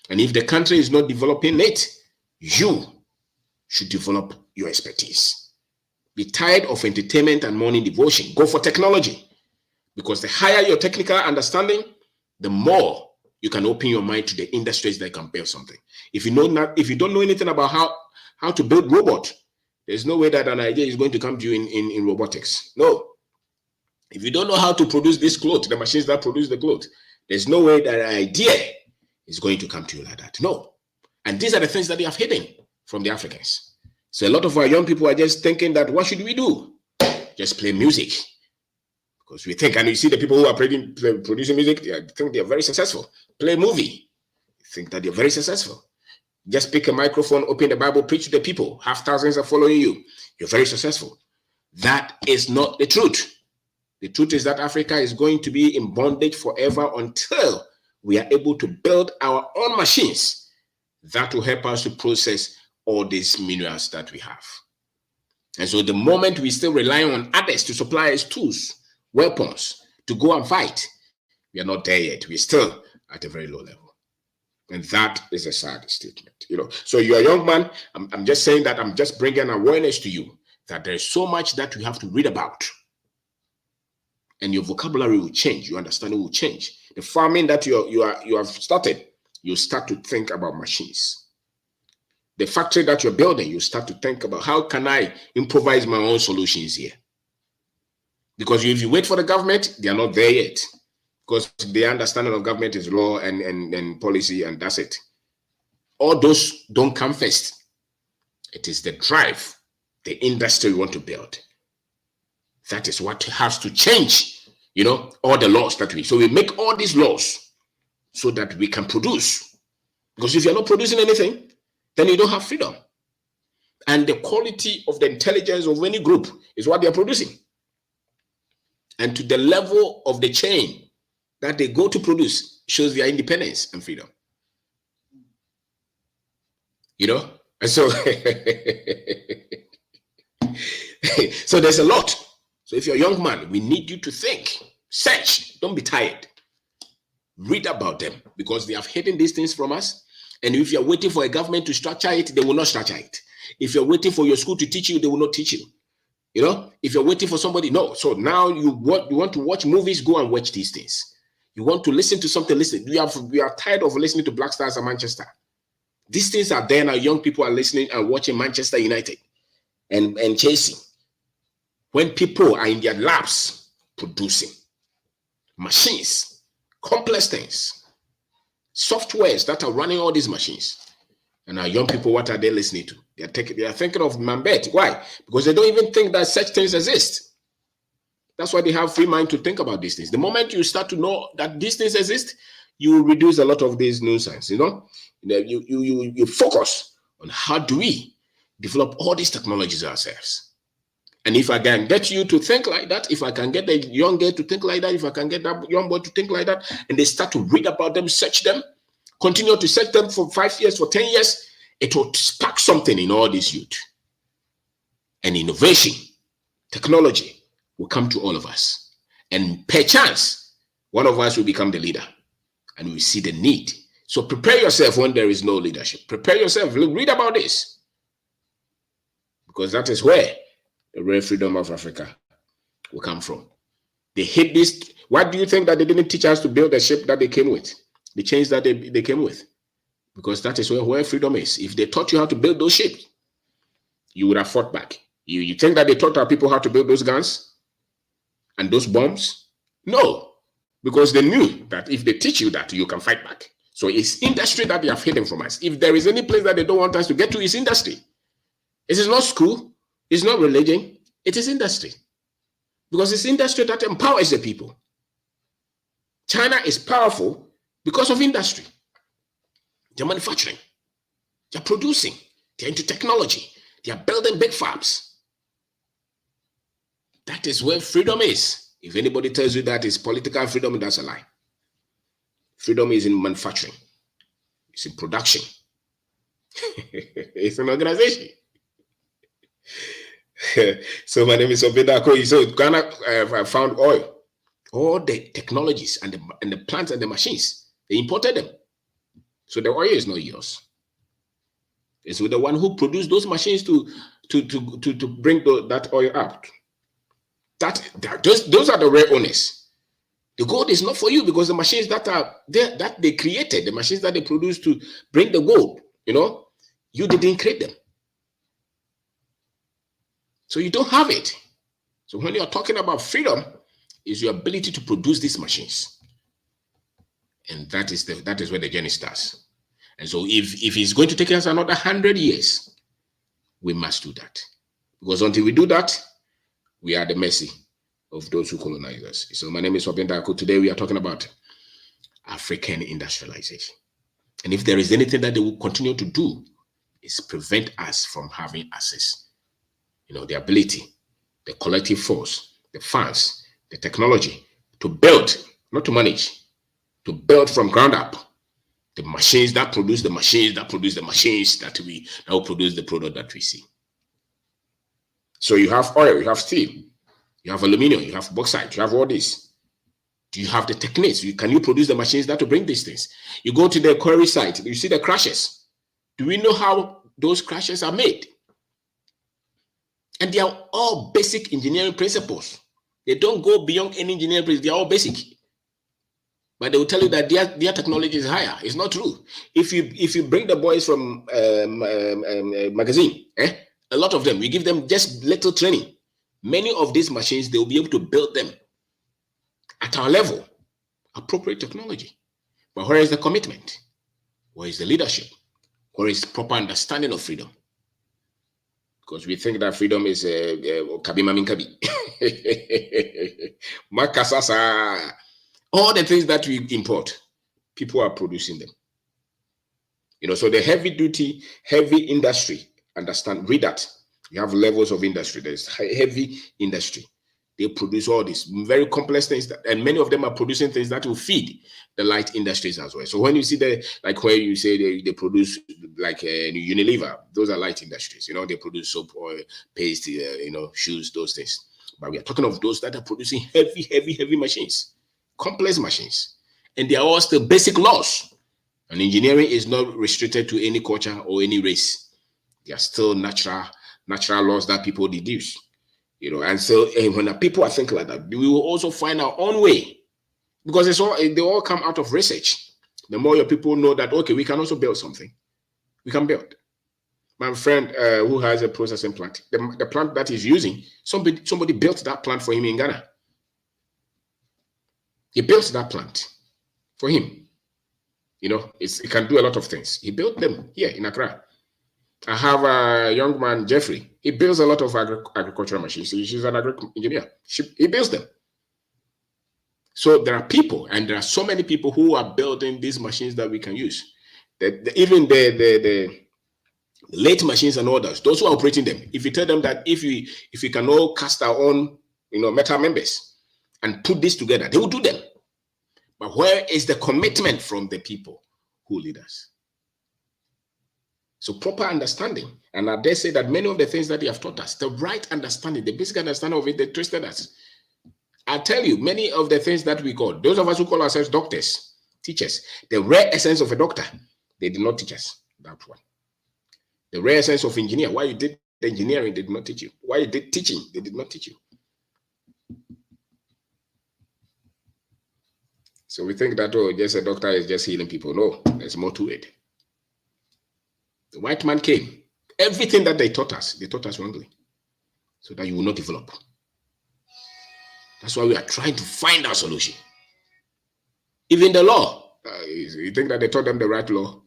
And if the country is not developing it, you should develop your expertise. Be tired of entertainment and morning devotion. Go for technology. Because the higher your technical understanding, the more you can open your mind to the industries that can build something. If you don't know anything about how to build robot, there's no way that an idea is going to come to you in robotics. No. If you don't know how to produce this cloth, the machines that produce the cloth, there's no way that an idea is going to come to you like that. No. And these are the things that they have hidden from the Africans. So a lot of our young people are just thinking that, what should we do? Just play music. Because we think, and you see the people who are producing music, they think they're very successful. Play movie. Think that they're very successful. Just pick a microphone, open the Bible, preach to the people. Have thousands are following you. You're very successful. That is not the truth. The truth is that Africa is going to be in bondage forever until we are able to build our own machines that will help us to process all these minerals that we have. And so the moment we still rely on others to supply us tools, weapons, to go and fight, we are not there yet. We're still at a very low level. And that is a sad statement. So you're a young man. I'm just saying that I'm just bringing awareness to you that there's so much that we have to read about. And your vocabulary will change. Your understanding will change. The farming that you have started, you start to think about machines. The factory that you're building, you start to think about, how can I improvise my own solutions here? Because if you wait for the government, they are not there yet. Because their understanding of government is law and policy, and that's it. All those don't come first. It is the drive, the industry we want to build. That is what has to change, all the laws that so we make all these laws so that we can produce. Because if you're not producing anything, then you don't have freedom. And the quality of the intelligence of any group is what they're producing. And to the level of the chain that they go to produce shows their independence and freedom. And so, so there's a lot. So if you're a young man, we need you to think, search, don't be tired. Read about them, because they have hidden these things from us. And if you're waiting for a government to structure it, they will not structure it. If you're waiting for your school to teach you, they will not teach you. If you're waiting for somebody, no. So now you want to watch movies, go and watch these things. You want to listen to something, listen. We are tired of listening to Black Stars and Manchester. These things are there now. Young people are listening and watching Manchester United and chasing. When people are in their labs producing machines, complex things, softwares that are running all these machines, and our young people, what are they listening to? They are thinking of Mambet. Why? Because they don't even think that such things exist. That's why they have free mind to think about these things. The moment you start to know that these things exist, you reduce a lot of this nuisance. You focus on how do we develop all these technologies ourselves. And if I can get you to think like that, if I can get the young girl to think like that, if I can get that young boy to think like that, and they start to read about them, search them, continue to search them for 5 years, for 10 years, it will spark something in all this youth. And innovation, technology will come to all of us. And perchance, one of us will become the leader. And we see the need. So prepare yourself when there is no leadership. Prepare yourself. Read about this. Because that is where the real freedom of Africa will come from. They hate this. Why do you think that they didn't teach us to build the ship that they came with? The chains that they came with? Because that is where freedom is. If they taught you how to build those ships, you would have fought back. You think that they taught our people how to build those guns and those bombs? No. Because they knew that if they teach you that, you can fight back. So it's industry that they have hidden from us. If there is any place that they don't want us to get to, it's industry. It is not school. It's not religion. It is industry. Because it's industry that empowers the people. China is powerful because of industry. They're manufacturing. They're producing. They're into technology. They're building big farms. That is where freedom is. If anybody tells you that is political freedom, that's a lie. Freedom is in manufacturing. It's in production. It's an organization. So my name is OBENG DARKO. So Ghana found oil. All the technologies and the plants and the machines, they imported them. So the oil is not yours. It's with the one who produced those machines to bring that oil out. Those are the real owners. The gold is not for you because the machines that are there, that they created, the machines that they produce to bring the gold, you didn't create them. So you don't have it. So when you're talking about freedom, is your ability to produce these machines. And that is where the journey starts. And so if it's going to take us another 100 years, we must do that. Because until we do that, we are at the mercy of those who colonize us. So my name is OBENG DARKO. Today we are talking about African industrialization. And if there is anything that they will continue to do, is prevent us from having access. The ability, the collective force, the funds, the technology to build, not to manage, to build from ground up the machines that produce the machines that produce the machines that will produce the product that we see. So you have oil, you have steel, you have aluminum, you have bauxite, you have all this. Do you have the techniques? Can you produce the machines that will bring these things? You go to the quarry site, you see the crushes. Do we know how those crushes are made? And they are all basic engineering principles. They don't go beyond any engineering principles. They are all basic. But they will tell you that their technology is higher. It's not true. If you bring the boys from magazine, a lot of them, we give them just little training. Many of these machines, they will be able to build them at our level, appropriate technology. But where is the commitment? Where is the leadership? Where is proper understanding of freedom? Because we think that freedom is kabima min kabi. Makasasa. All the things that we import, people are producing them. So the heavy duty, heavy industry, read that. You have levels of industry. There's heavy industry. They produce all these very complex things, and many of them are producing things that will feed the light industries as well. So when you see where you say they produce like Unilever, those are light industries. They produce soap, oil, paste, shoes, those things. But we are talking of those that are producing heavy machines, complex machines, and they are all still basic laws. And engineering is not restricted to any culture or any race. They are still natural laws that people deduce. And so when the people are thinking like that, we will also find our own way, because they all come out of research. The more your people know that, okay, we can also build something, we can build. My friend who has a processing plant, the plant that he's using, somebody built that plant for him in Ghana. He built that plant for him. It can do a lot of things. He built them here in Accra. I have a young man, Jeffrey. He builds a lot of agricultural machines. He's an engineer. He builds them. So there are people, and there are so many people who are building these machines that we can use. Even the late machines and others, those who are operating them, if you tell them that if we can all cast our own, metal members and put this together, they will do them. But where is the commitment from the people who lead us? So proper understanding, and I dare say that many of the things that they have taught us, the right understanding, the basic understanding of it, they twisted us. I tell you, many of the things that we call, those of us who call ourselves doctors, teachers, the rare essence of a doctor, they did not teach us that one. The rare essence of engineer, why you did the engineering, they did not teach you. Why you did teaching, they did not teach you. So we think that, just a doctor is just healing people. No, there's more to it. The white man came. Everything that they taught us wrongly, so that you will not develop. That's why we are trying to find our solution. Even the law, you think that they taught them the right law?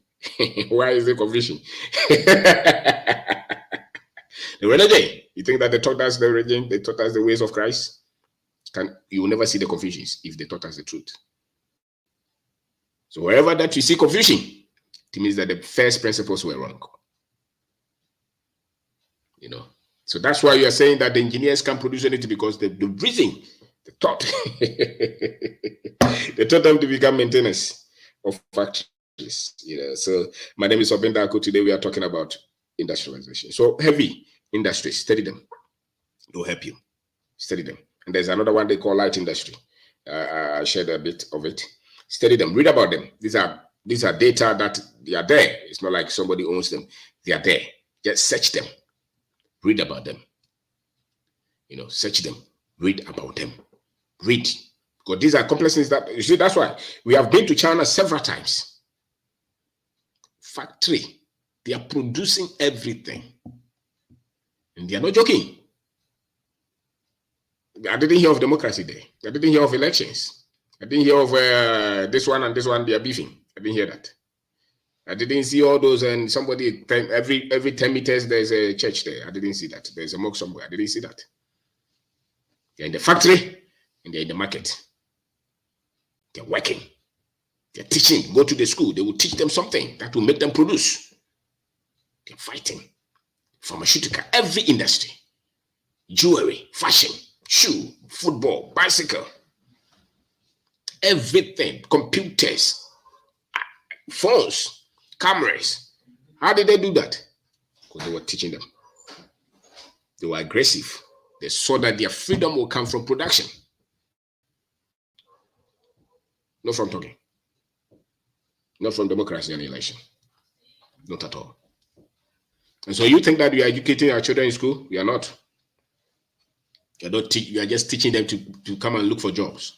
Why is there confusion? The religion, you think that they taught us the religion? They taught us the ways of Christ? You will never see the confusions if they taught us the truth. So wherever that you see confusion, it means that the first principles were wrong. So that's why you are saying that the engineers can't produce anything, because the reason they taught them to become maintenance of factories. So my name is OBENG DARKO. Today we are talking about industrialization. So heavy industries, study them. They'll help you. Study them. And there's another one they call light industry. I shared a bit of it. Study them. Read about them. These are data that they are there. It's not like somebody owns them. They are there. Just search them. Read about them. Search them. Read about them. Read. Because these are complex things that, you see, that's why we have been to China several times. Factory, they are producing everything. And they are not joking. I didn't hear of Democracy Day. I didn't hear of elections. I didn't hear of this one and this one, they are beefing. I didn't hear that. I didn't see all those, and somebody, every 10 meters, there's a church there. I didn't see that. There's a mosque somewhere. I didn't see that. They're in the factory and they're in the market. They're working. They're teaching. Go to the school. They will teach them something that will make them produce. They're fighting. Pharmaceutical, every industry. Jewelry, fashion, shoe, football, bicycle. Everything. Computers, phones, cameras. How did they do that? Because they were teaching them. They were aggressive. They saw that their freedom will come from production. Not from talking. Not from democracy and election. Not at all. And so you think that you are educating our children in school? We are not. You are just teaching them to come and look for jobs.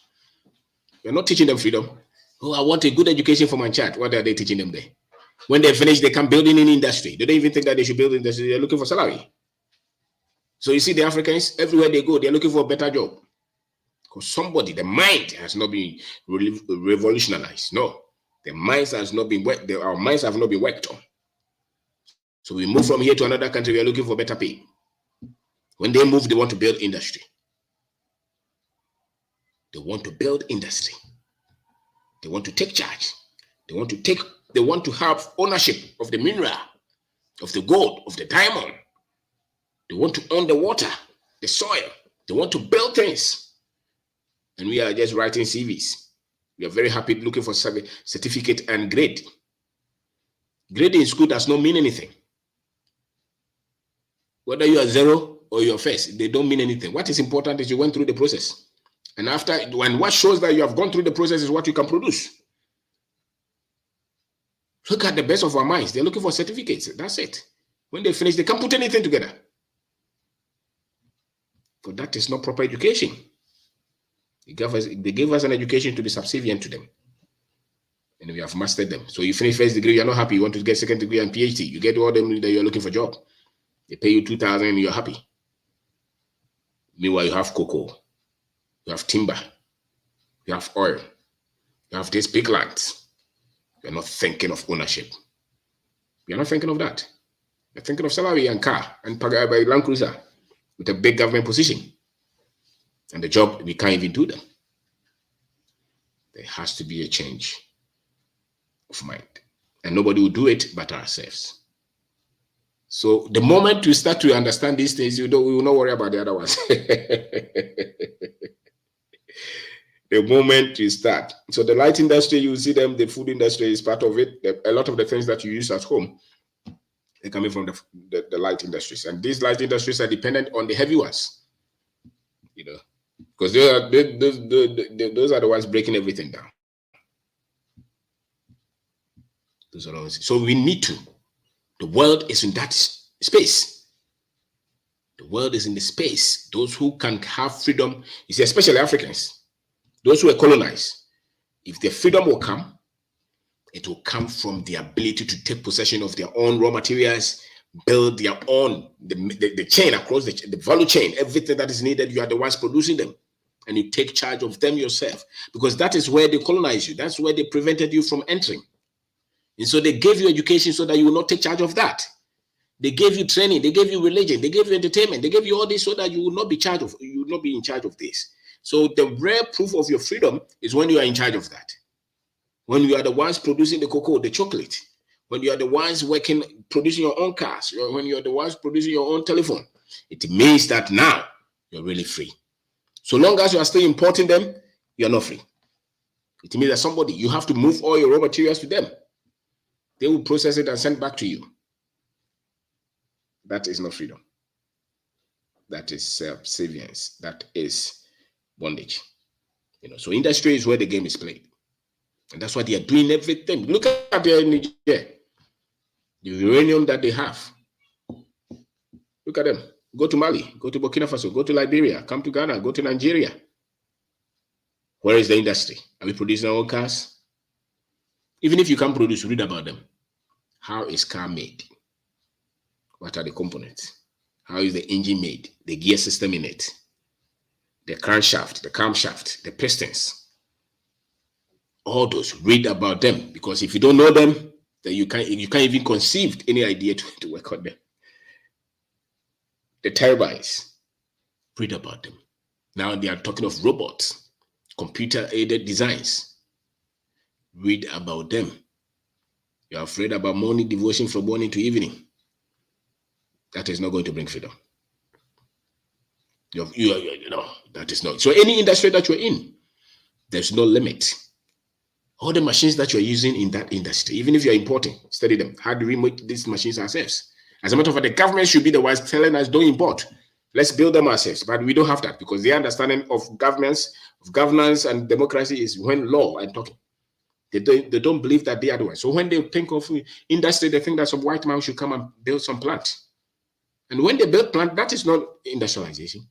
You're not teaching them freedom. Oh, I want a good education for my child. What are they teaching them there? When they finish, they can build in an industry. They don't even think that they should build industry. They're looking for salary. So you see the Africans, everywhere they go, they're looking for a better job. Because the mind has not been revolutionized. No, the minds has not been worked. Our minds have not been worked on. So we move from here to another country. We are looking for better pay. When they move, they want to build industry. They want to build industry. They want to take charge. They want to have ownership of the mineral, of the gold, of the diamond. They want to own the water, the soil. They want to build things. And we are just writing CVs. We are very happy looking for certificate and grade. Grade in school does not mean anything. Whether you are 0 or you are first, they don't mean anything. What is important is you went through the process. And when what shows that you have gone through the process is what you can produce. Look at the best of our minds. They're looking for certificates. That's it. When they finish, they can't put anything together. But that is not proper education. They gave us an education to be subservient to them. And we have mastered them. So you finish first degree, you're not happy. You want to get second degree and PhD. You get all them that you're looking for a job. They pay you 2,000 and you're happy. Meanwhile, you have cocoa. You have timber. You have oil. You have these big lands. You're not thinking of ownership. You're not thinking of that. You're thinking of salary and car and by Land Cruiser with a big government position. And the job, we can't even do them. There has to be a change of mind. And nobody will do it but ourselves. So the moment we start to understand these things, we will not worry about the other ones. The moment you start. So the light industry, you see them, the food industry is part of it. A lot of the things that you use at home, they're coming from the light industries. And these light industries are dependent on the heavy ones. Because those are the ones breaking everything down. Those are the ones. So we need to. The world is in that space. The world is in the space. Those who can have freedom, you see, especially Africans, those who are colonized, if their freedom will come, it will come from the ability to take possession of their own raw materials, build their own, the chain across the value chain, everything that is needed, you are the ones producing them. And you take charge of them yourself. Because that is where they colonize you. That's where they prevented you from entering. And so they gave you education so that you will not take charge of that. They gave you training, they gave you religion, they gave you entertainment, they gave you all this so that you will not be in charge of this. So the rare proof of your freedom is when you are in charge of that. When you are the ones producing the cocoa, the chocolate, when you are the ones producing your own cars, when you are the ones producing your own telephone, it means that now you're really free. So long as you are still importing them, you're not free. It means that you have to move all your raw materials to them. They will process it and send back to you. That is not freedom. That is self-servience. That is bondage. So industry is where the game is played. And that's why they are doing everything. Look at Niger. The uranium that they have. Look at them. Go to Mali, go to Burkina Faso, go to Liberia, come to Ghana, go to Nigeria. Where is the industry? Are we producing our own cars? Even if you can't produce, read about them. How is car made? What are the components? How is the engine made? The gear system in it, the crankshaft, the camshaft, the pistons. All those, read about them, because if you don't know them, then you can't even conceive any idea to work on them. The turbines, read about them. Now they are talking of robots, computer-aided designs. Read about them. You're afraid about morning devotion from morning to evening. That is not going to bring freedom. You know, that is not. So any industry that you're in, there's no limit. All the machines that you're using in that industry, even if you're importing, study them. How do we make these machines ourselves? As a matter of fact, the government should be the ones telling us, don't import. Let's build them ourselves. But we don't have that, because their understanding of governance, and democracy is when law and talking. They don't believe that they are the ones. So when they think of industry, they think that some white man should come and build some plant. And when they build plant, that is not industrialization.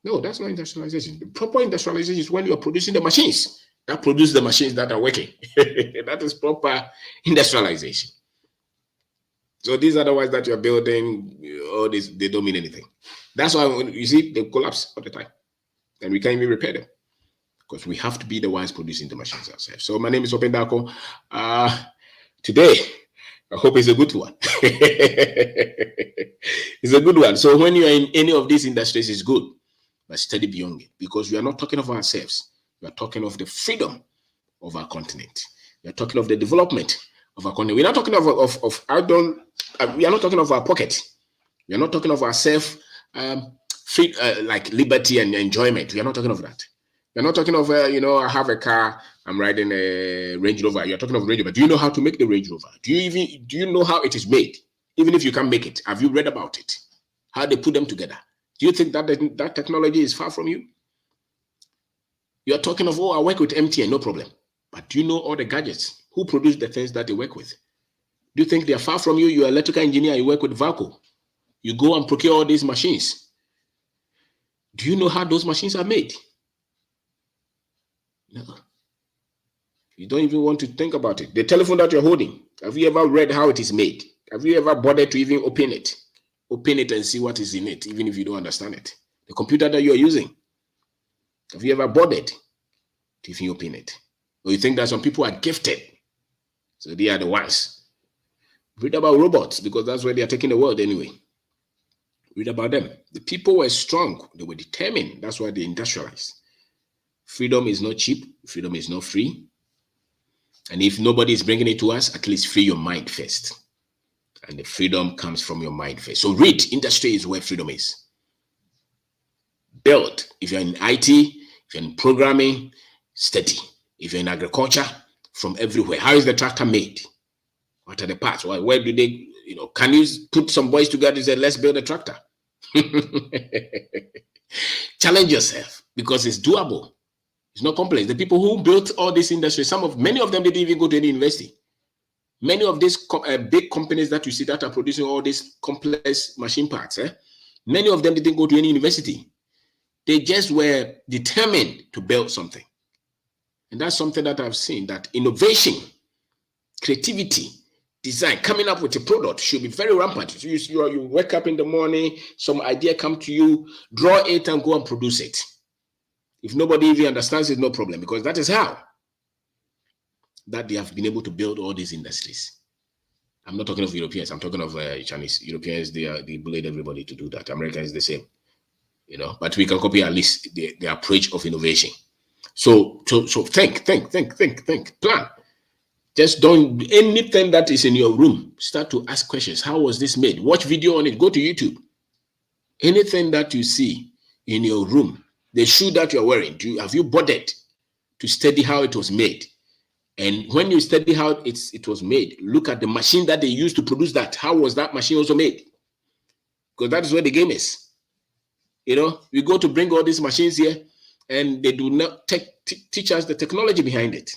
No, that's not industrialization. The proper industrialization is when you are producing the machines that produce the machines that are working. That is proper industrialization. So these are the ones that you're building, all this, they don't mean anything. That's why you see they collapse all the time. And we can't even repair them, because we have to be the ones producing the machines ourselves. So my name is OBENG Darko. Today, I hope it's a good one. It's a good one. So when you are in any of these industries, it's good, but study beyond it, because we are not talking of ourselves. We are talking of the freedom of our continent. We are talking of the development of our continent. We're not talking we are not talking of our pocket. We are not talking of our free, like liberty and enjoyment. We are not talking of that. We're not talking of, I have a car, I'm riding a Range Rover. You're talking of Range Rover. Do you know how to make the Range Rover? Do you know how it is made? Even if you can't make it, have you read about it? How they put them together? Do you think that technology is far from you? You're talking of, I work with MTN, no problem. But do you know all the gadgets? Who produce the things that they work with? Do you think they're far from you? You're an electrical engineer, you work with Valco. You go and procure all these machines. Do you know how those machines are made? No. You don't even want to think about it. The telephone that you're holding, have you ever read how it is made? Have you ever bothered to even open it? Open it and see what is in it, even if you don't understand it. The computer that you're using, have you ever bothered to even open it? Or you think that some people are gifted, so they are the ones? Read about robots, because that's where they are taking the world anyway. Read about them. The people were strong. They were determined. That's why they industrialized. Freedom is not cheap. Freedom is not free. And if nobody is bringing it to us, at least free your mind first. And the freedom comes from your mind first. So read. Industry is where freedom is. Build. If you're in IT, if you're in programming, study. If you're in agriculture, from everywhere. How is the tractor made? What are the parts? Where do they, can you put some boys together and say, let's build a tractor? Challenge yourself, because it's doable. It's not complex. The people who built all this industry, many of them didn't even go to any university. Many of these big companies that you see that are producing all these complex machine parts, many of them didn't go to any university. They just were determined to build something. And that's something that I've seen, that innovation, creativity, design, coming up with a product should be very rampant. You wake up in the morning, some idea come to you, draw it and go and produce it. If nobody even understands it, no problem, because that is how that they have been able to build all these industries. I'm not talking of Europeans. I'm talking of Chinese. Europeans, they bullied everybody to do that. America is the same, but we can copy at least the approach of innovation. So think, plan. Just don't, anything that is in your room, start to ask questions. How was this made? Watch video on it. Go to YouTube. Anything that you see in your room, the shoe that you're wearing, have you bothered to study how it was made? And when you study how it was made, look at the machine that they used to produce that. How was that machine also made? Because that is where the game is. We go to bring all these machines here, and they do not teach us the technology behind it.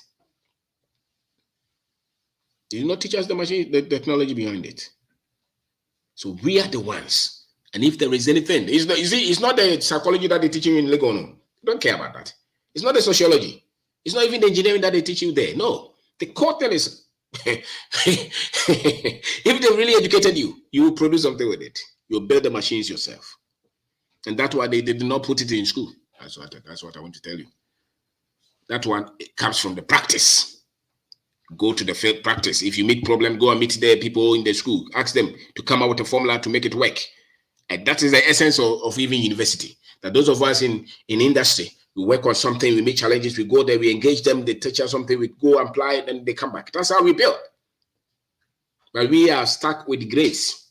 They do not teach us the technology behind it. So we are the ones. And if there is anything, it's not the psychology that they teach you in Lego. No. Don't care about that. It's not the sociology. It's not even the engineering that they teach you there. No. The core thing is, if they really educated you, you will produce something with it. You'll build the machines yourself. And that's why they did not put it in school. That's what I want to tell you. That one, it comes from the practice. Go to the field practice. If you meet problem, go and meet the people in the school. Ask them to come out with a formula to make it work. And that is the essence of even university. That those of us in industry, we work on something, we meet challenges, we go there, we engage them, they teach us something, we go apply it, and they come back. That's how we build. But we are stuck with grades.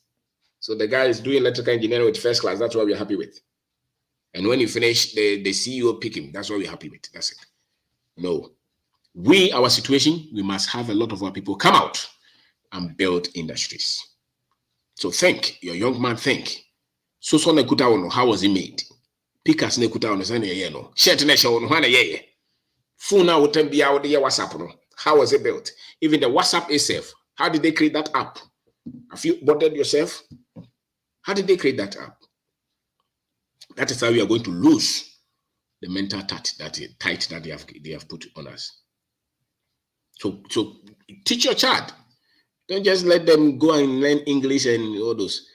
So the guy is doing electrical engineering with first class. That's what we're happy with. And when you finish, the CEO pick him. That's what we're happy with. That's it. No. Our situation, we must have a lot of our people come out and build industries. So think, your young man, think. So nekuta ono, how was it made? Pickers nekuta ono, sane ye no. Shirt nesha ono, hana ye. Phone now would be out the WhatsApp no. How was it built? Even the WhatsApp itself, how did they create that app? Have you bothered yourself? How did they create that app? That is how we are going to lose the mental tight that they have put on us. So teach your child. Don't just let them go and learn English and all those.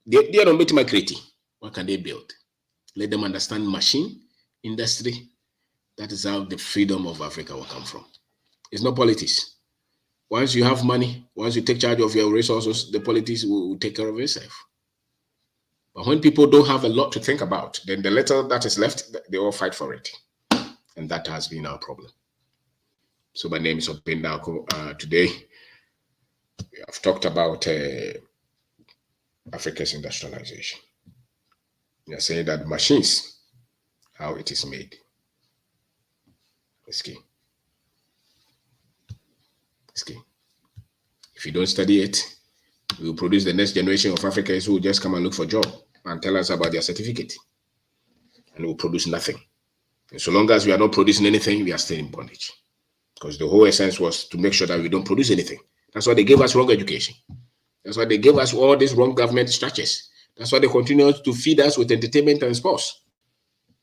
They don't make my creative. What can they build? Let them understand machine industry. That is how the freedom of Africa will come from. It's not politics. Once you have money, once you take charge of your resources, the politics will take care of itself. But when people don't have a lot to think about, then the little that is left, they all fight for it. And that has been our problem. So my name is OBENG DARKO. Today, I've talked about Africa's industrialization. We are saying that machines, how it is made, is key. It's key. If you don't study it, we will produce the next generation of Africans who will just come and look for a job and tell us about their certificate. And we'll produce nothing. And so long as we are not producing anything, we are still in bondage. Because the whole essence was to make sure that we don't produce anything. That's why they gave us wrong education. That's why they gave us all these wrong government structures. That's why they continue to feed us with entertainment and sports.